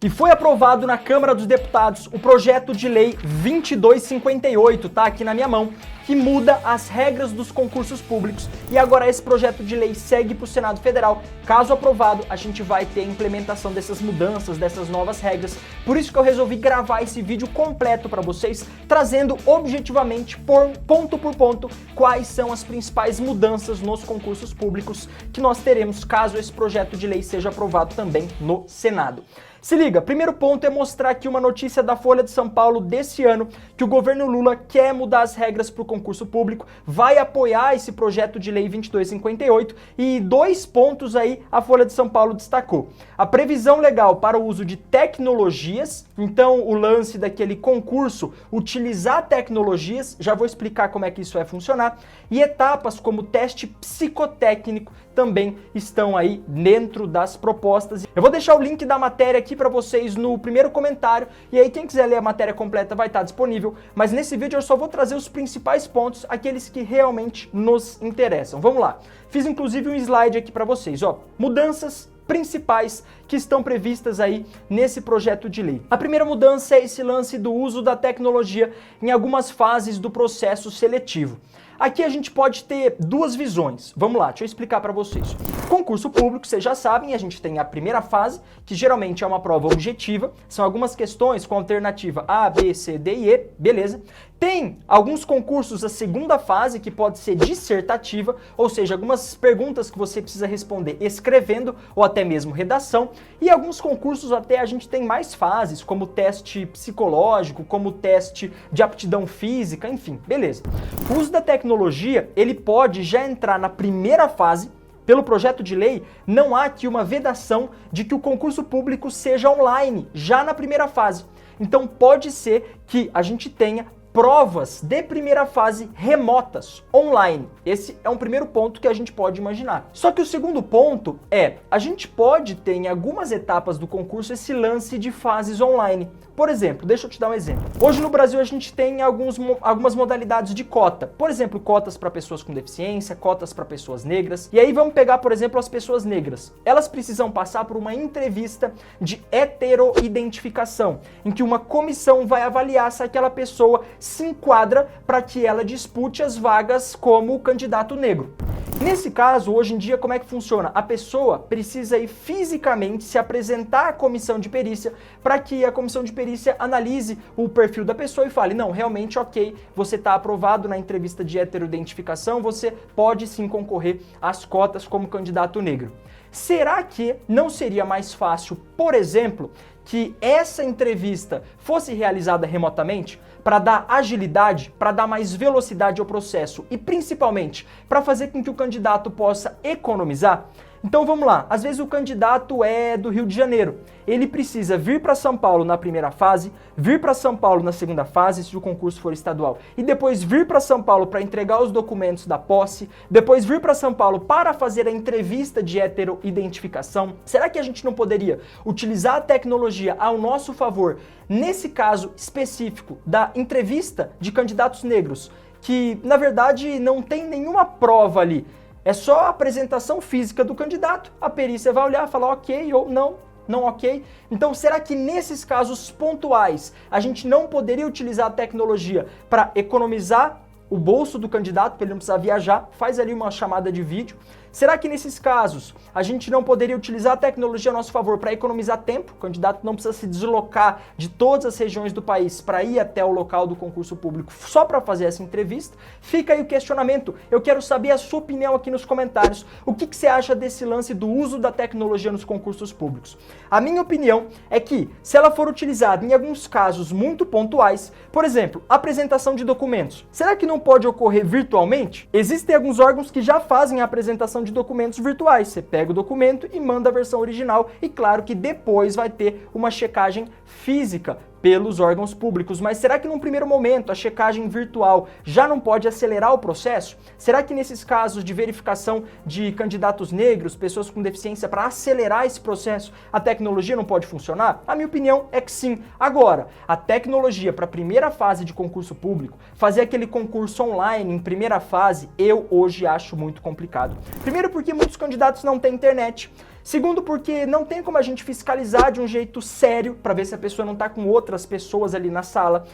E foi aprovado na Câmara dos Deputados o projeto de lei 2258, tá aqui na minha mão, que muda as regras dos concursos públicos. E agora esse projeto de lei segue para o Senado Federal. Caso aprovado, a gente vai ter a implementação dessas mudanças, dessas novas regras. Por isso que eu resolvi gravar esse vídeo completo para vocês, trazendo objetivamente, ponto por ponto, quais são as principais mudanças nos concursos públicos que nós teremos caso esse projeto de lei seja aprovado também no Senado. Se liga, primeiro ponto é mostrar aqui uma notícia da Folha de São Paulo desse ano, que o governo Lula quer mudar as regras para o concurso público, vai apoiar esse projeto de lei 2258 e 2 pontos aí a Folha de São Paulo destacou. A previsão legal para o uso de tecnologias, então o lance daquele concurso utilizar tecnologias, já vou explicar como é que isso vai funcionar, e etapas como teste psicotécnico também estão aí dentro das propostas. Eu vou deixar o link da matéria aqui para vocês no primeiro comentário, e aí quem quiser ler a matéria completa vai estar disponível, mas nesse vídeo eu só vou trazer os principais pontos, aqueles que realmente nos interessam. Vamos lá. Fiz inclusive um slide aqui para vocês, ó. Mudanças principais que estão previstas aí nesse projeto de lei. A primeira mudança é esse lance do uso da tecnologia em algumas fases do processo seletivo. Aqui a gente pode ter duas visões. Vamos lá, deixa eu explicar para vocês. Concurso público, vocês já sabem, a gente tem a primeira fase, que geralmente é uma prova objetiva, são algumas questões com alternativa A, B, C, D e E, beleza? Tem alguns concursos a segunda fase, que pode ser dissertativa, ou seja, algumas perguntas que você precisa responder escrevendo ou até mesmo redação, e alguns concursos até a gente tem mais fases, como teste psicológico, como teste de aptidão física, enfim, beleza. O uso da tecnologia, ele pode já entrar na primeira fase. Pelo projeto de lei, não há aqui uma vedação de que o concurso público seja online, já na primeira fase. Então pode ser que a gente tenha provas de primeira fase remotas, online. Esse é um primeiro ponto que a gente pode imaginar. Só que o segundo ponto é, a gente pode ter em algumas etapas do concurso esse lance de fases online. Por exemplo, deixa eu te dar um exemplo. Hoje no Brasil a gente tem algumas modalidades de cota. Por exemplo, cotas para pessoas com deficiência, cotas para pessoas negras. E aí vamos pegar, por exemplo, as pessoas negras. Elas precisam passar por uma entrevista de heteroidentificação, em que uma comissão vai avaliar se aquela pessoa se enquadra para que ela dispute as vagas como candidato negro. Nesse caso, hoje em dia, como é que funciona? A pessoa precisa ir fisicamente se apresentar à comissão de perícia para que a comissão de perícia analise o perfil da pessoa e fale, não, realmente ok, você está aprovado na entrevista de heteroidentificação, você pode sim concorrer às cotas como candidato negro. Será que não seria mais fácil, por exemplo, que essa entrevista fosse realizada remotamente para dar agilidade, para dar mais velocidade ao processo e principalmente para fazer com que o candidato possa economizar? Então vamos lá, às vezes o candidato é do Rio de Janeiro, ele precisa vir para São Paulo na primeira fase, vir para São Paulo na segunda fase, se o concurso for estadual, e depois vir para São Paulo para entregar os documentos da posse, depois vir para São Paulo para fazer a entrevista de heteroidentificação. Será que a gente não poderia utilizar a tecnologia ao nosso favor, nesse caso específico da entrevista de candidatos negros, que na verdade não tem nenhuma prova ali, é só a apresentação física do candidato, a perícia vai olhar e falar ok ou não ok. Então será que nesses casos pontuais a gente não poderia utilizar a tecnologia para economizar o bolso do candidato, para ele não precisar viajar, faz ali uma chamada de vídeo? Será que nesses casos a gente não poderia utilizar a tecnologia a nosso favor para economizar tempo? O candidato não precisa se deslocar de todas as regiões do país para ir até o local do concurso público só para fazer essa entrevista? Fica aí o questionamento. Eu quero saber a sua opinião aqui nos comentários. O que você acha desse lance do uso da tecnologia nos concursos públicos? A minha opinião é que, se ela for utilizada em alguns casos muito pontuais, por exemplo, apresentação de documentos, será que não pode ocorrer virtualmente? Existem alguns órgãos que já fazem a apresentação de documentos virtuais. Você pega o documento e manda a versão original e claro que depois vai ter uma checagem física pelos órgãos públicos. Mas será que num primeiro momento a checagem virtual já não pode acelerar o processo? Será que nesses casos de verificação de candidatos negros, pessoas com deficiência, para acelerar esse processo, a tecnologia não pode funcionar? A minha opinião é que sim. Agora, a tecnologia para a primeira fase de concurso público, fazer aquele concurso online em primeira fase, eu hoje acho muito complicado. Primeiro porque muitos candidatos não têm internet. Segundo, porque não tem como a gente fiscalizar de um jeito sério para ver se a pessoa não está com outras pessoas ali na sala.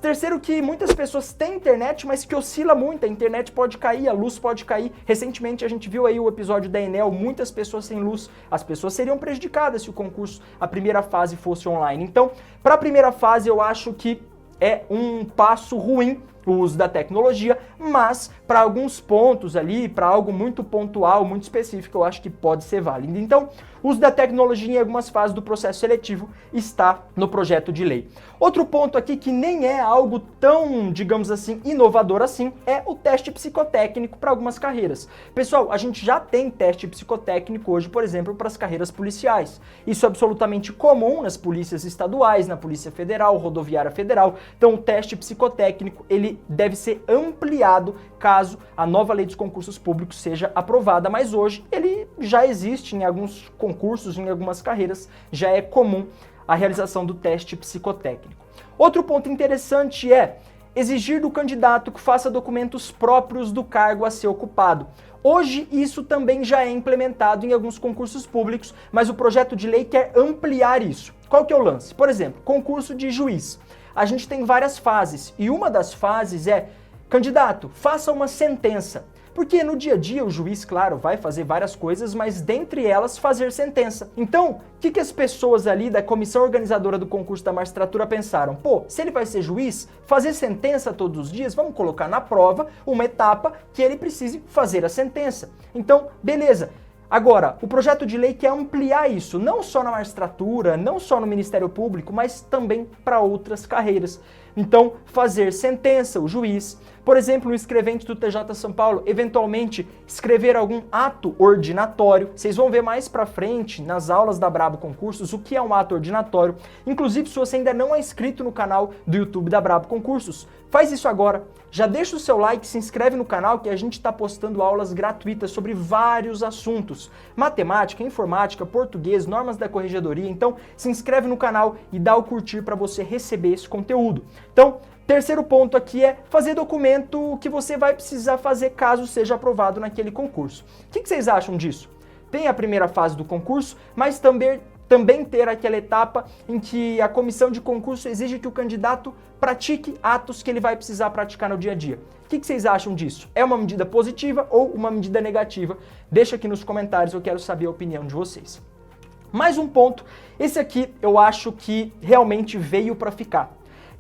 Terceiro, que muitas pessoas têm internet, mas que oscila muito, a internet pode cair, a luz pode cair. Recentemente a gente viu aí o episódio da Enel, muitas pessoas sem luz, as pessoas seriam prejudicadas se o concurso, a primeira fase fosse online. Então, para a primeira fase eu acho que é um passo ruim o uso da tecnologia, mas para alguns pontos ali, para algo muito pontual, muito específico, eu acho que pode ser válido. Então, o uso da tecnologia em algumas fases do processo seletivo está no projeto de lei. Outro ponto aqui que nem é algo tão, digamos assim, inovador assim, é o teste psicotécnico para algumas carreiras. Pessoal, a gente já tem teste psicotécnico hoje, por exemplo, para as carreiras policiais. Isso é absolutamente comum nas polícias estaduais, na Polícia Federal, Rodoviária Federal. Então, o teste psicotécnico, ele deve ser ampliado caso a nova lei dos concursos públicos seja aprovada, mas hoje ele já existe em alguns concursos, em algumas carreiras, já é comum a realização do teste psicotécnico. Outro ponto interessante é exigir do candidato que faça documentos próprios do cargo a ser ocupado. Hoje isso também já é implementado em alguns concursos públicos, mas o projeto de lei quer ampliar isso. Qual que é o lance? Por exemplo, concurso de juiz. A gente tem várias fases e uma das fases é: candidato, faça uma sentença. Porque no dia a dia o juiz, claro, vai fazer várias coisas, mas dentre elas fazer sentença. Então, o que as pessoas ali da comissão organizadora do concurso da magistratura pensaram? Pô, se ele vai ser juiz, fazer sentença todos os dias, vamos colocar na prova uma etapa que ele precise fazer a sentença. Então, beleza. Agora, o projeto de lei quer ampliar isso, não só na magistratura, não só no Ministério Público, mas também para outras carreiras. Então, fazer sentença, o juiz, por exemplo, o escrevente do TJ São Paulo, eventualmente escrever algum ato ordinatório. Vocês vão ver mais pra frente, nas aulas da Brabo Concursos, o que é um ato ordinatório. Inclusive, se você ainda não é inscrito no canal do YouTube da Brabo Concursos, faz isso agora. Já deixa o seu like, se inscreve no canal que a gente está postando aulas gratuitas sobre vários assuntos. Matemática, informática, português, normas da corregedoria. Então, se inscreve no canal e dá o curtir para você receber esse conteúdo. Então, terceiro ponto aqui é fazer documento que você vai precisar fazer caso seja aprovado naquele concurso. O que vocês acham disso? Tem a primeira fase do concurso, mas também ter aquela etapa em que a comissão de concurso exige que o candidato pratique atos que ele vai precisar praticar no dia a dia. O que vocês acham disso? É uma medida positiva ou uma medida negativa? Deixa aqui nos comentários, eu quero saber a opinião de vocês. Mais um ponto, esse aqui eu acho que realmente veio para ficar.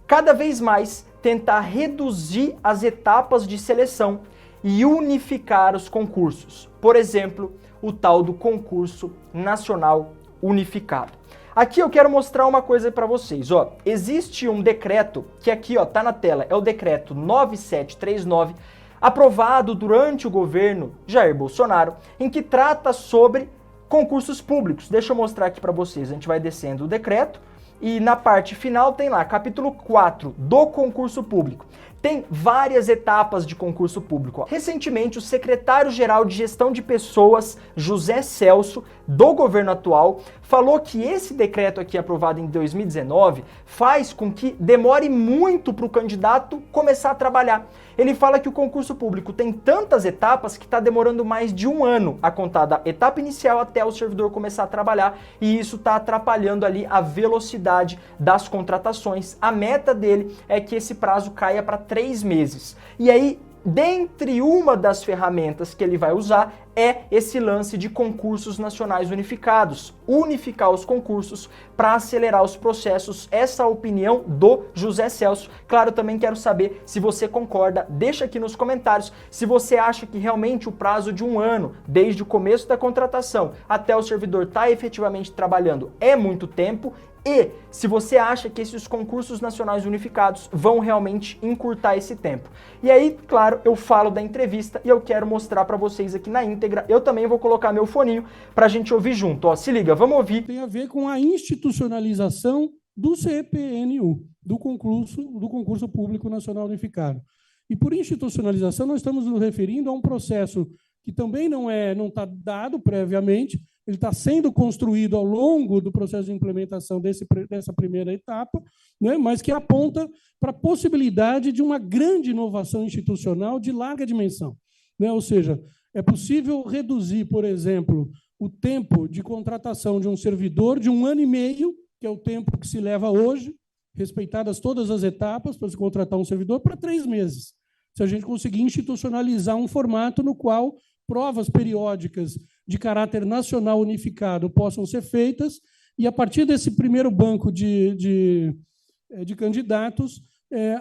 Cada vez mais tentar reduzir as etapas de seleção e unificar os concursos. Por exemplo, o tal do concurso nacional unificado. Aqui eu quero mostrar uma coisa para vocês, ó. Existe um decreto que aqui, ó, tá na tela, é o decreto 9739, aprovado durante o governo Jair Bolsonaro, em que trata sobre concursos públicos. Deixa eu mostrar aqui para vocês. A gente vai descendo o decreto e na parte final tem lá, capítulo 4 do concurso público. Tem várias etapas de concurso público. Ó. Recentemente, o secretário-geral de Gestão de Pessoas, José Celso, do governo atual, falou que esse decreto aqui, aprovado em 2019, faz com que demore muito para o candidato começar a trabalhar. Ele fala que o concurso público tem tantas etapas que está demorando mais de um ano a contar da etapa inicial até o servidor começar a trabalhar, e isso está atrapalhando ali a velocidade das contratações. A meta dele é que esse prazo caia para 3 meses. E aí, dentre uma das ferramentas que ele vai usar é esse lance de concursos nacionais unificados, unificar os concursos para acelerar os processos. Essa é a opinião do José Celso. Claro, também quero saber se você concorda, deixa aqui nos comentários se você acha que realmente o prazo de um ano, desde o começo da contratação até o servidor estar efetivamente trabalhando, é muito tempo. E se você acha que esses concursos nacionais unificados vão realmente encurtar esse tempo. E aí, claro, eu falo da entrevista e eu quero mostrar para vocês aqui na íntegra. Eu também vou colocar meu foninho para a gente ouvir junto. Ó, se liga, vamos ouvir. Tem a ver com a institucionalização do CPNU, do concurso Público Nacional Unificado. E por institucionalização nós estamos nos referindo a um processo que também não está dado previamente. Ele está sendo construído ao longo do processo de implementação dessa primeira etapa, né, mas que aponta para a possibilidade de uma grande inovação institucional de larga dimensão. Né? Ou seja, é possível reduzir, por exemplo, o tempo de contratação de um servidor de 1 ano e meio, que é o tempo que se leva hoje, respeitadas todas as etapas para se contratar um servidor, para 3 meses. Se a gente conseguir institucionalizar um formato no qual provas periódicas de caráter nacional unificado possam ser feitas, e a partir desse primeiro banco de candidatos,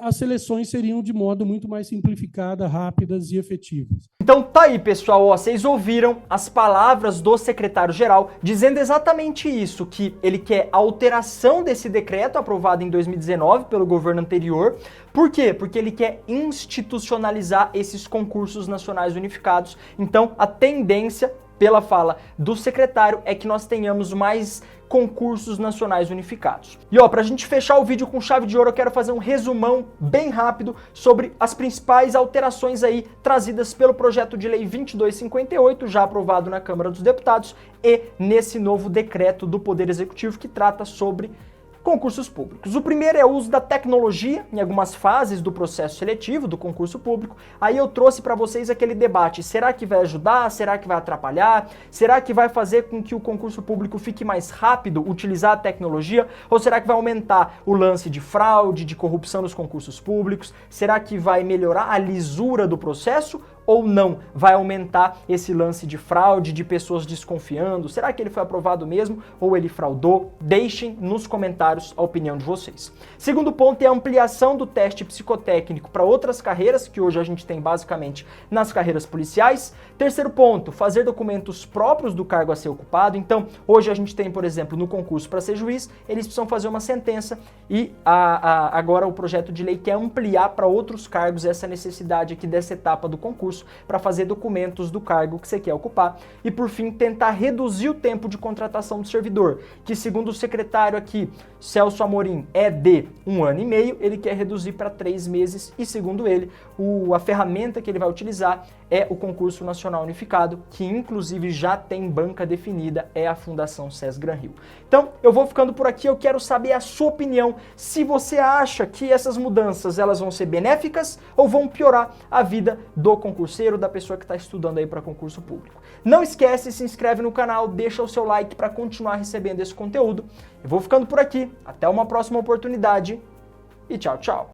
as seleções seriam de modo muito mais simplificado, rápidas e efetivas. Então tá aí, pessoal, ó, vocês ouviram as palavras do secretário-geral dizendo exatamente isso, que ele quer a alteração desse decreto aprovado em 2019 pelo governo anterior. Por quê? Porque ele quer institucionalizar esses concursos nacionais unificados. Então, a tendência, pela fala do secretário, é que nós tenhamos mais concursos nacionais unificados. E ó, pra gente fechar o vídeo com chave de ouro, eu quero fazer um resumão bem rápido sobre as principais alterações aí trazidas pelo projeto de lei 2258, já aprovado na Câmara dos Deputados, e nesse novo decreto do Poder Executivo que trata sobre concursos públicos. O primeiro é o uso da tecnologia em algumas fases do processo seletivo do concurso público. Aí eu trouxe para vocês aquele debate, será que vai ajudar? Será que vai atrapalhar? Será que vai fazer com que o concurso público fique mais rápido utilizar a tecnologia? Ou será que vai aumentar o lance de fraude, de corrupção nos concursos públicos? Será que vai melhorar a lisura do processo? Ou não? Vai aumentar esse lance de fraude, de pessoas desconfiando? Será que ele foi aprovado mesmo ou ele fraudou? Deixem nos comentários a opinião de vocês. Segundo ponto é a ampliação do teste psicotécnico para outras carreiras, que hoje a gente tem basicamente nas carreiras policiais. Terceiro ponto, fazer documentos próprios do cargo a ser ocupado. Então, hoje a gente tem, por exemplo, no concurso para ser juiz, eles precisam fazer uma sentença e agora o projeto de lei quer ampliar para outros cargos essa necessidade aqui dessa etapa do concurso, para fazer documentos do cargo que você quer ocupar. E por fim, tentar reduzir o tempo de contratação do servidor, que segundo o secretário aqui, Celso Amorim, é de 1 ano e meio, ele quer reduzir para 3 meses e segundo ele, a ferramenta que ele vai utilizar é o concurso nacional unificado, que inclusive já tem banca definida, é a Fundação Sesgran-Rio. Então, eu vou ficando por aqui, eu quero saber a sua opinião, se você acha que essas mudanças elas vão ser benéficas ou vão piorar a vida do concurseiro, da pessoa que está estudando aí para concurso público. Não esquece, se inscreve no canal, deixa o seu like para continuar recebendo esse conteúdo. Eu vou ficando por aqui, até uma próxima oportunidade e tchau, tchau!